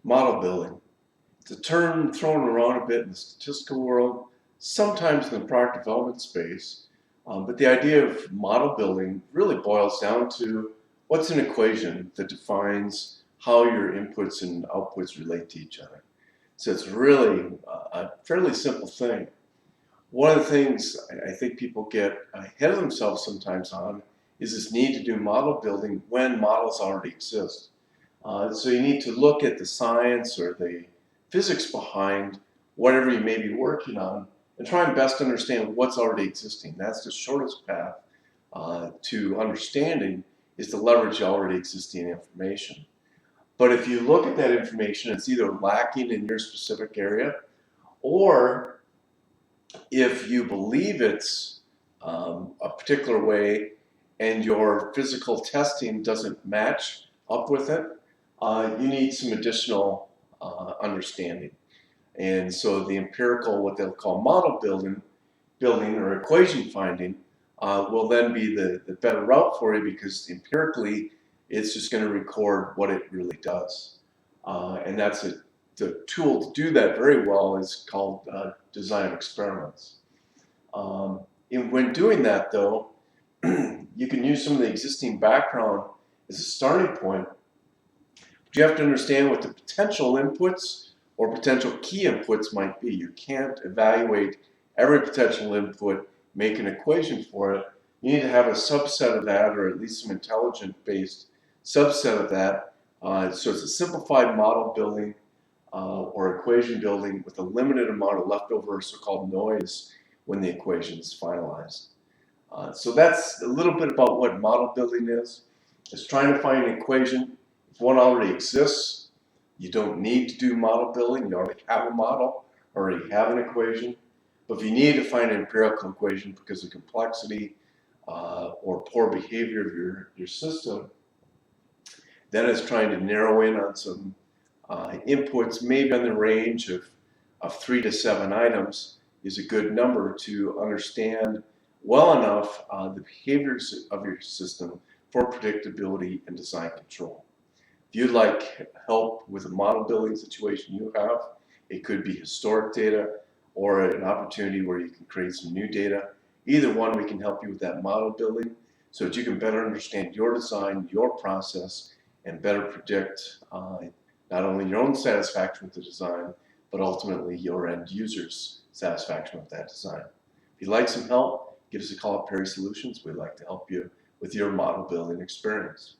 Model building. It's a term thrown around a bit in the statistical world, sometimes in the product development space, but the idea of model building really boils down to what's an equation that defines how your inputs and outputs relate to each other. So it's really a fairly simple thing. One of the things I think people get ahead of themselves sometimes on is this need to do model building when models already exist. So you need to look at the science or the physics behind whatever you may be working on and try and best understand what's already existing. That's the shortest path to understanding, is to leverage already existing information. But if you look at that information, it's either lacking in your specific area, or if you believe it's a particular way and your physical testing doesn't match up with it, you need some additional understanding. And so the empirical, what they'll call model building or equation finding, will then be the better route for you, because empirically it's just going to record what it really does. And that's it. The tool to do that very well is called design experiments. When doing that, though, you can use some of the existing background as a starting point. But you have to understand what the potential inputs or potential key inputs might be. You can't evaluate every potential input, make an equation for it. You need to have a subset of that, or at least some intelligent-based subset of that. So it's a simplified model building or equation building with a limited amount of leftover so-called noise when the equation is finalized. So that's a little bit about what model building is. It's trying to find an equation. If one already exists, you don't need to do model building. You already have a model, already have an equation. But if you need to find an empirical equation because of complexity or poor behavior of your system, then it's trying to narrow in on some inputs, maybe on the range of 3 to 7 items is a good number to understand well enough the behaviors of your system for predictability and design control. If you'd like help with a model building situation you have, it could be historic data or an opportunity where you can create some new data. Either one, we can help you with that model building so that you can better understand your design, your process, and better predict not only your own satisfaction with the design, but ultimately your end user's satisfaction with that design. If you'd like some help, give us a call at Perry Solutions. We'd like to help you with your model building experience.